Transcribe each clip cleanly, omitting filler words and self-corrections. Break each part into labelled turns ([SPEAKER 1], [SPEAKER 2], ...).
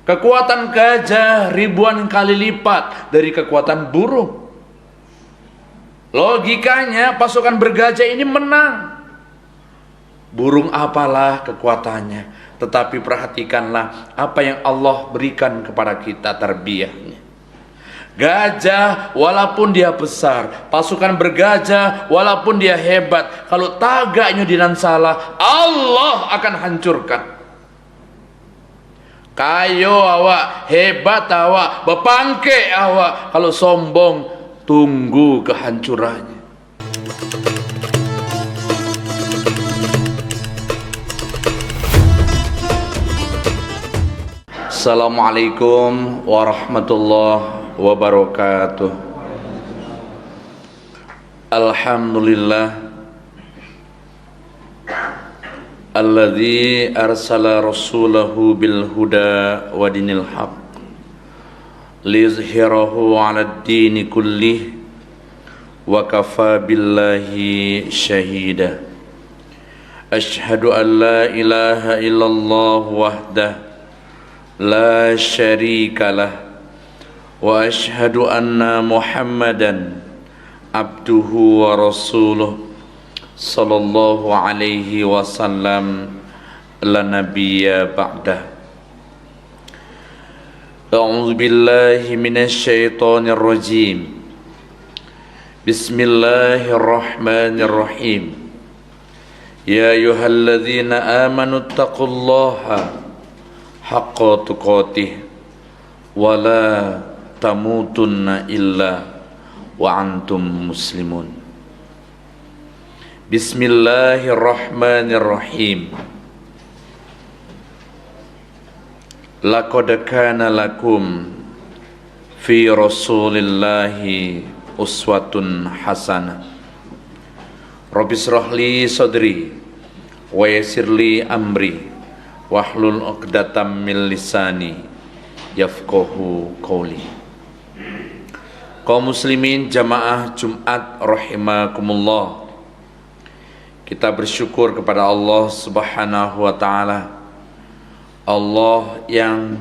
[SPEAKER 1] Kekuatan gajah ribuan kali lipat dari kekuatan burung. Logikanya pasukan bergajah ini menang. Burung apalah kekuatannya, tetapi perhatikanlah apa yang Allah berikan kepada kita tarbiyahnya. Gajah walaupun dia besar, pasukan bergajah walaupun dia hebat, kalau tagaknya dinan salah, Allah akan hancurkan. Kayo awak, hebat awak, bepangke awak, kalau sombong tunggu kehancurannya. Assalamualaikum warahmatullahi wabarakatuh. Alhamdulillah alladzi arsala rasulahu bil huda wa dinil haq liyuzhirahu 'alad dini kullih wa kafa billahi syahida. Asyhadu an la ilaha illallah wahdah la syarikalah wa asyhadu anna Muhammadan abduhu wa rasuluh sallallahu alaihi wasallam la nabiyya ba'dah. A'udzu billahi minasy syaithanir rajim. Bismillahirrahmanirrahim. Ya ayyuhalladzina amanu taqullaha haqqa tuqatih wa la tamutunna illa wa antum muslimun. Bismillahirrahmanirrahim. Laqad kana lakum fi rasulillahi uswatun hasanah. Rabbi shrah li sadri wa yassir li amri wahlul 'uqdatam min lisani yafqahu qawli. Kaum muslimin jamaah Jumat rahimakumullah, kita bersyukur kepada Allah Subhanahu wa taala. Allah yang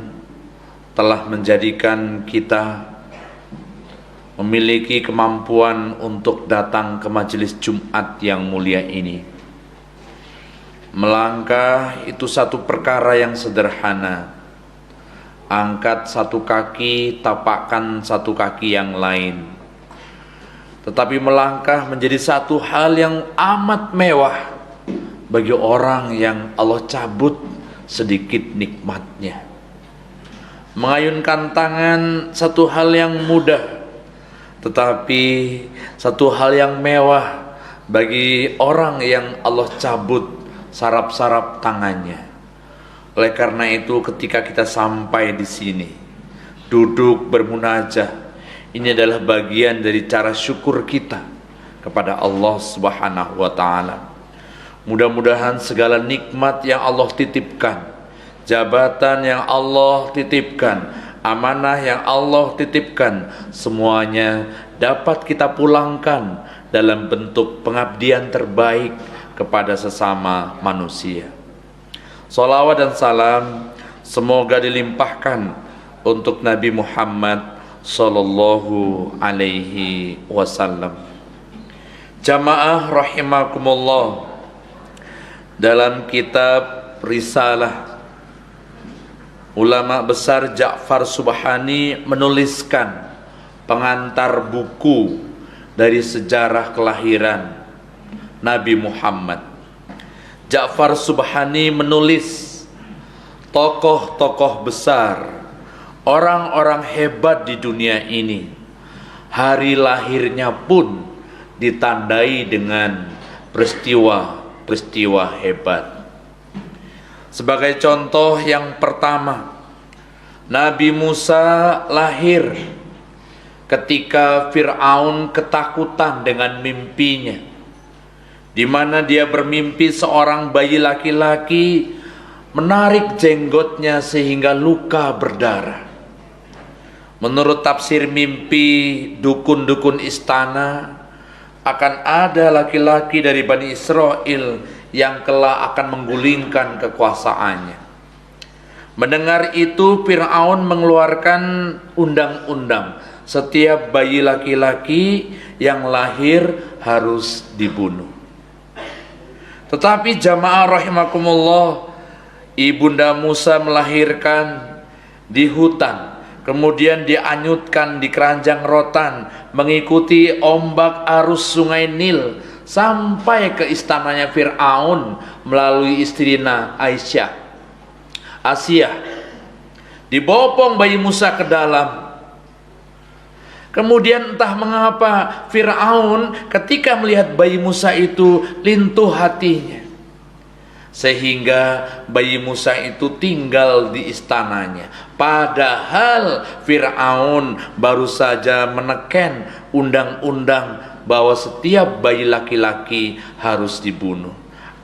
[SPEAKER 1] telah menjadikan kita memiliki kemampuan untuk datang ke majelis Jumat yang mulia ini. Melangkah itu satu perkara yang sederhana. Angkat satu kaki, tapakkan satu kaki yang lain. Tetapi melangkah menjadi satu hal yang amat mewah bagi orang yang Allah cabut sedikit nikmatnya. Mengayunkan tangan satu hal yang mudah, tetapi satu hal yang mewah bagi orang yang Allah cabut saraf-saraf tangannya. Oleh karena itu ketika kita sampai di sini, duduk bermunajah, ini adalah bagian dari cara syukur kita kepada Allah Subhanahu wa taala. Mudah-mudahan segala nikmat yang Allah titipkan, jabatan yang Allah titipkan, amanah yang Allah titipkan, semuanya dapat kita pulangkan dalam bentuk pengabdian terbaik kepada sesama manusia. Salawat dan salam semoga dilimpahkan untuk Nabi Muhammad sallallahu alaihi wasallam. Jamaah rahimakumullah, dalam kitab Risalah ulama besar Ja'far Subhani menuliskan pengantar buku dari sejarah kelahiran Nabi Muhammad. Ja'far Subhani menulis tokoh-tokoh besar, orang-orang hebat di dunia ini, hari lahirnya pun ditandai dengan peristiwa-peristiwa hebat. Sebagai contoh yang pertama, Nabi Musa lahir ketika Fir'aun ketakutan dengan mimpinya, di mana dia bermimpi seorang bayi laki-laki menarik jenggotnya sehingga luka berdarah. Menurut tafsir mimpi dukun-dukun istana, akan ada laki-laki dari Bani Israel yang kelak akan menggulingkan kekuasaannya. Mendengar itu Fir'aun mengeluarkan undang-undang, setiap bayi laki-laki yang lahir harus dibunuh. Tetapi jamaah rahimakumullah, Ibunda Musa melahirkan di hutan, kemudian dianyutkan di keranjang rotan, mengikuti ombak arus sungai Nil sampai ke istananya Fir'aun melalui istrinya Asia. Dibopong bayi Musa ke dalam. Kemudian entah mengapa Fir'aun ketika melihat bayi Musa itu lintuh hatinya, sehingga bayi Musa itu tinggal di istananya. Padahal Fir'aun baru saja menekan undang-undang bahwa setiap bayi laki-laki harus dibunuh.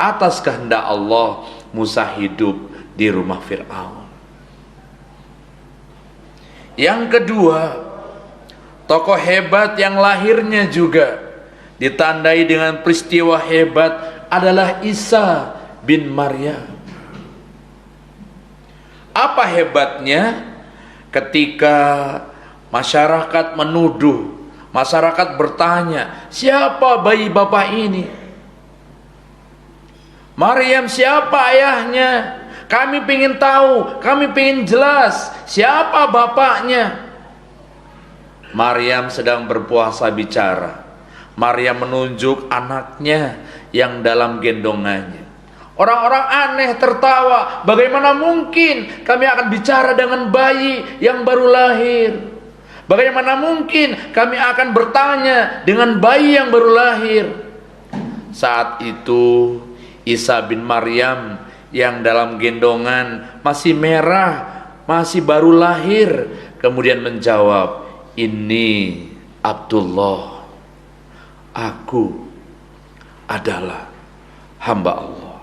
[SPEAKER 1] Atas kehendak Allah, Musa hidup di rumah Fir'aun. Yang kedua, tokoh hebat yang lahirnya juga ditandai dengan peristiwa hebat adalah Isa bin Maryam. Apa hebatnya? Ketika masyarakat menuduh, masyarakat bertanya, siapa bayi bapak ini? Maryam, siapa ayahnya? Kami ingin tahu, kami ingin jelas siapa bapaknya. Maryam sedang berpuasa bicara. Maryam menunjuk anaknya yang dalam gendongannya. Orang-orang aneh tertawa, bagaimana mungkin kami akan bicara dengan bayi yang baru lahir? Bagaimana mungkin kami akan bertanya dengan bayi yang baru lahir? Saat itu Isa bin Maryam yang dalam gendongan masih merah, masih baru lahir, kemudian menjawab, "Ini Abdullah, aku adalah hamba Allah."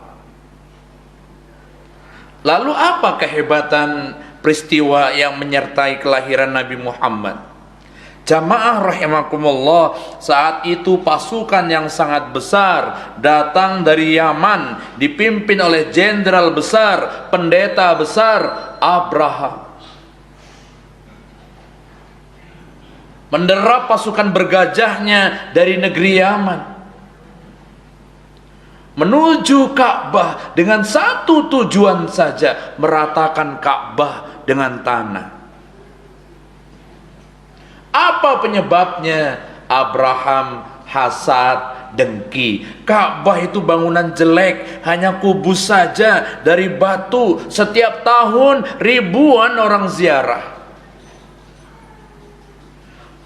[SPEAKER 1] Lalu apa kehebatan peristiwa yang menyertai kelahiran Nabi Muhammad? Jamaah rahimakumullah, saat itu pasukan yang sangat besar datang dari Yaman, dipimpin oleh jenderal besar, pendeta besar Abraham. Menderap pasukan bergajahnya dari negeri Yaman menuju Ka'bah dengan satu tujuan saja, meratakan Ka'bah dengan tanah. Apa penyebabnya? Abraham hasad, dengki. Ka'bah itu bangunan jelek, hanya kubus saja dari batu. Setiap tahun ribuan orang ziarah.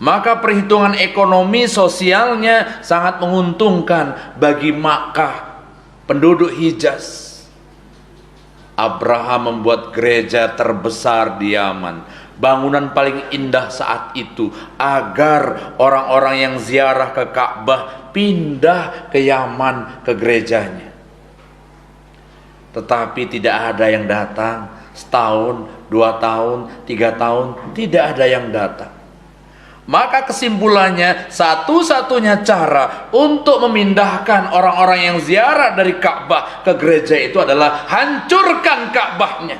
[SPEAKER 1] Maka perhitungan ekonomi sosialnya sangat menguntungkan bagi Makkah, penduduk Hijaz. Abraham membuat gereja terbesar di Yaman, bangunan paling indah saat itu, agar orang-orang yang ziarah ke Ka'bah pindah ke Yaman, ke gerejanya. Tetapi tidak ada yang datang. Setahun, 2 tahun, 3 tahun, tidak ada yang datang. Maka kesimpulannya, satu-satunya cara untuk memindahkan orang-orang yang ziarah dari Ka'bah ke gereja itu adalah hancurkan Ka'bahnya.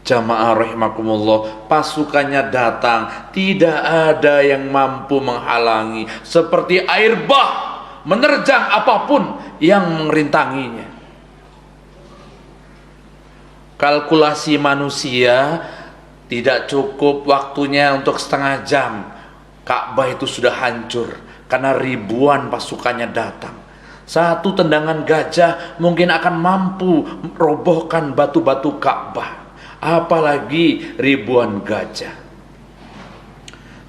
[SPEAKER 1] Jamaah rahimakumullah, pasukannya datang, tidak ada yang mampu menghalangi, seperti air bah menerjang apapun yang merintanginya. Kalkulasi manusia, tidak cukup waktunya untuk setengah jam, Ka'bah itu sudah hancur karena ribuan pasukannya datang. Satu tendangan gajah mungkin akan mampu merobohkan batu-batu Ka'bah, apalagi ribuan gajah.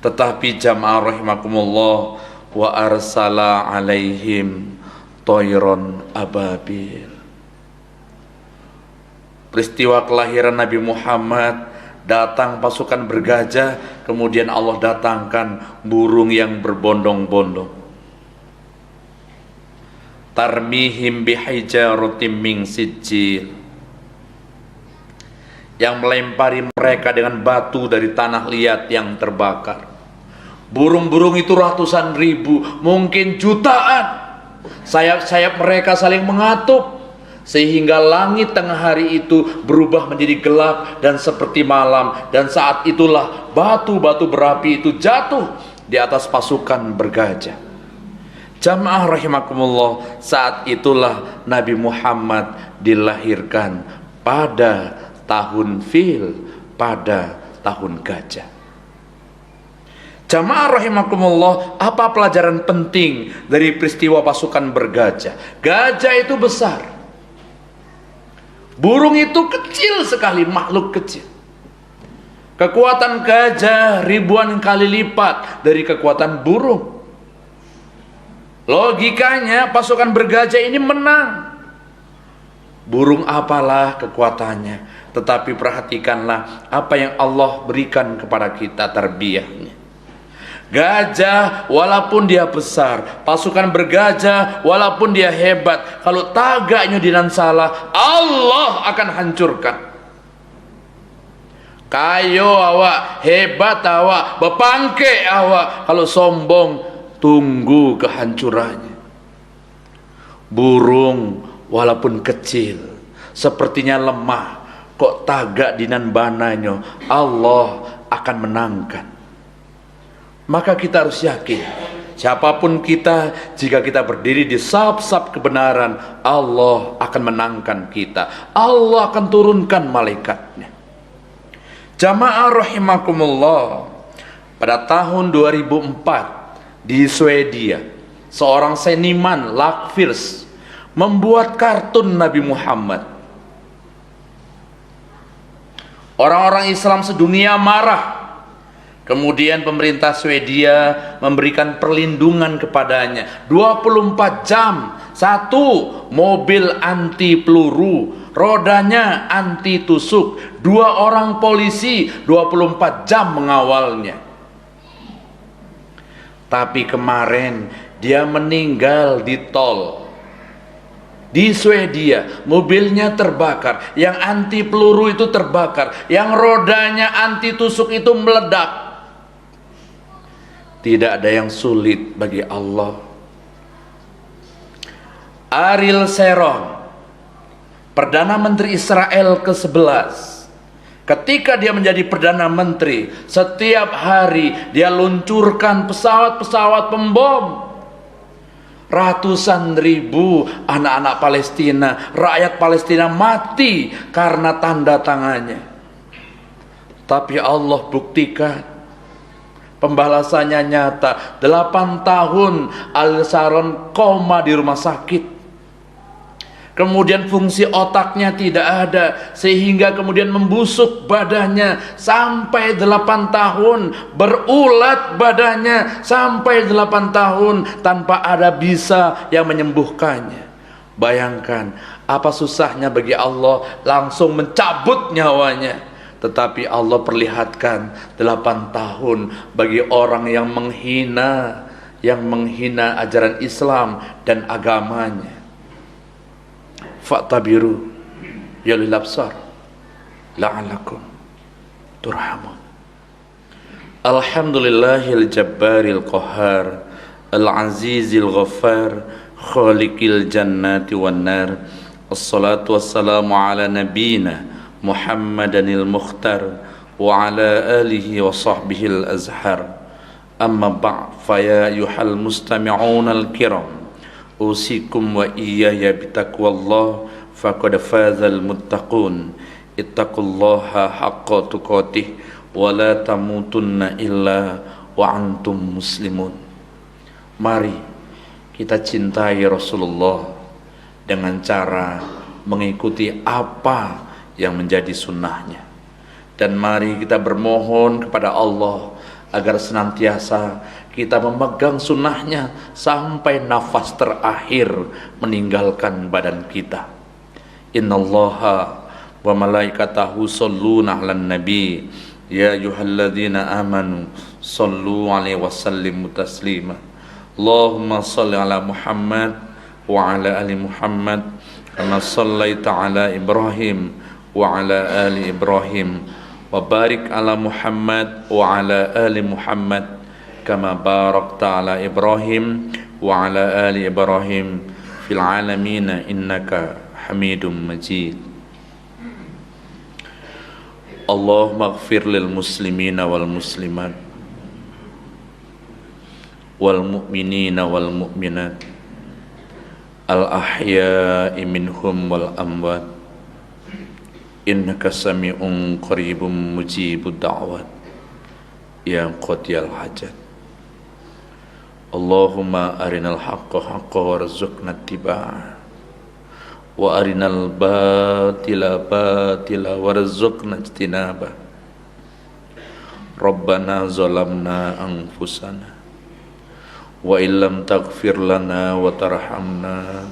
[SPEAKER 1] Tetapi jamaah rahimakumullah, wa arsala alaihim toiron ababil. Peristiwa kelahiran Nabi Muhammad, datang pasukan bergajah, kemudian Allah datangkan burung yang berbondong-bondong. Tarmihim bihijaratim min sijil, yang melempari mereka dengan batu dari tanah liat yang terbakar. Burung-burung itu ratusan ribu, mungkin jutaan. Sayap-sayap mereka saling mengatup, sehingga langit tengah hari itu berubah menjadi gelap dan seperti malam, dan saat itulah batu-batu berapi itu jatuh di atas pasukan bergajah. Jamaah rahimakumullah, saat itulah Nabi Muhammad dilahirkan pada tahun fil, pada tahun gajah. Jamaah rahimakumullah, apa pelajaran penting dari peristiwa pasukan bergajah? Gajah itu besar, burung itu kecil sekali, makhluk kecil. Kekuatan gajah ribuan kali lipat dari kekuatan burung. Logikanya pasukan bergajah ini menang. Burung apalah kekuatannya, tetapi perhatikanlah apa yang Allah berikan kepada kita tarbiyahnya. Gajah walaupun dia besar, pasukan bergajah walaupun dia hebat, kalau tagaknya dinan salah, Allah akan hancurkan. Kayo awak, hebat awak, bepangke awak, kalau sombong tunggu kehancurannya. Burung walaupun kecil, sepertinya lemah, kok tagak dinan bananya, Allah akan menangkan. Maka kita harus yakin, siapapun kita, jika kita berdiri di saf-saf kebenaran, Allah akan menangkan kita. Allah akan turunkan malaikatnya. Jamaah rahimakumullah, pada tahun 2004 di Swedia, seorang seniman Lackfors membuat kartun Nabi Muhammad. Orang-orang Islam sedunia marah. Kemudian pemerintah Swedia memberikan perlindungan kepadanya 24 jam, satu mobil anti peluru, rodanya anti tusuk, 2 orang polisi 24 jam mengawalnya. Tapi kemarin dia meninggal di tol di Swedia, mobilnya terbakar, yang anti peluru itu terbakar, yang rodanya anti tusuk itu meledak. Tidak ada yang sulit bagi Allah. Ariel Sharon, Perdana Menteri Israel ke-11, ketika dia menjadi Perdana Menteri, setiap hari dia luncurkan pesawat-pesawat pembom. Ratusan ribu anak-anak Palestina, rakyat Palestina mati karena tanda tangannya. Tapi Allah buktikan pembalasannya nyata. 8 tahun Ariel Sharon koma di rumah sakit. Kemudian fungsi otaknya tidak ada, sehingga kemudian membusuk badannya sampai 8 tahun, berulat badannya sampai 8 tahun tanpa ada bisa yang menyembuhkannya. Bayangkan apa susahnya bagi Allah langsung mencabut nyawanya. Tetapi Allah perlihatkan 8 tahun bagi orang yang menghina ajaran Islam dan agamanya. Fa'tabiru ya ulil absar la'allakum turhamun. Alhamdulillahil jabbaril qahhar al-azizil ghaffar khaliqil jannati wan nar. Assalatu wassalamu ala nabiyina Muhammadanil mukhtar wa ala alihi wa sahbihil azhar. Amma ba'd, fa ya ayyuhal mustami'unal kiram, usikum wa iyaya bitaqwallah, faqad fazal muttaqun. Ittaqullaha haqqa tuqatih wa la tamutunna illa wa antum muslimun. Mari kita cintai Rasulullah dengan cara mengikuti apa yang menjadi sunnahnya, dan mari kita bermohon kepada Allah agar senantiasa kita memegang sunnahnya sampai nafas terakhir meninggalkan badan kita. Innallaha wa malaikatahu shalluna 'alan nabi ya ayyuhalladzina amanu shallu 'alaihi wa sallimu taslima. Allahumma shalli 'ala Muhammad wa 'ala ali Muhammad kama shallaita 'ala Ibrahim wa 'ala ali Ibrahim wa barik 'ala Muhammad wa 'ala ali Muhammad kama barakta ala Ibrahim wa ala ali Ibrahim fil alamin innaka Hamidum Majid. Allahumma ighfir lil muslimina wal muslimat wal mu'minina wal mu'minat al ahya'i minhum wal amwat innaka sami'un qaribun mujibud da'wat ya qadiyal hajat. Allahumma arinal haqqa haqqa warzuqna ittiba'ah wa arinal batila batila warzuqna ijtinabah. Rabbana zalamna anfusana wa illam taghfir lana wa tarhamna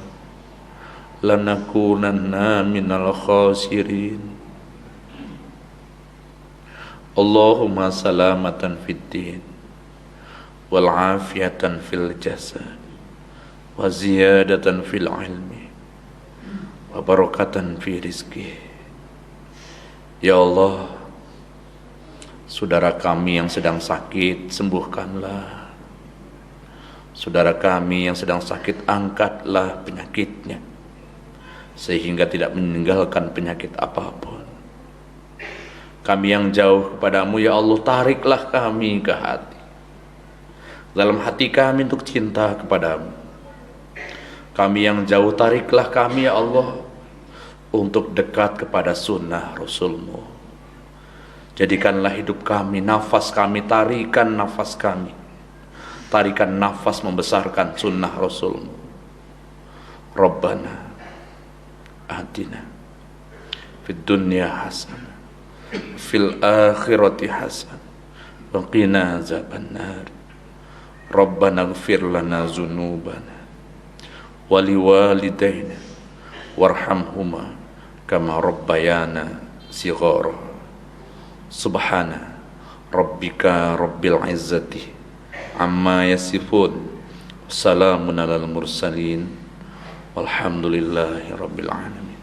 [SPEAKER 1] lanakunanna minal khasirin. Allahumma salamatan fid din wal afiyatan fil jasad wa ziyadatan fil ilmi wa barakatan fi rizki. Ya Allah, saudara kami yang sedang sakit sembuhkanlah. Saudara kami yang sedang sakit angkatlah penyakitnya sehingga tidak meninggalkan penyakit apapun. Kami yang jauh kepadamu ya Allah, tariklah kami ke hati, dalam hati kami untuk cinta kepadamu. Kami yang jauh, tariklah kami ya Allah untuk dekat kepada sunnah Rasulmu. Jadikanlah hidup kami, nafas kami, tarikan nafas kami, tarikan nafas membesarkan sunnah Rasulmu. Rabbana atina fid dunya hasanah fil akhirati hasanah wa qina azabannar. Rabbana ighfir lana dzunubana wa liwalidayna warhamhuma kama rabbayana shighara. Subhana rabbika rabbil izzati amma yasifun, salamun alal mursalin, walhamdulillahi rabbil alamin.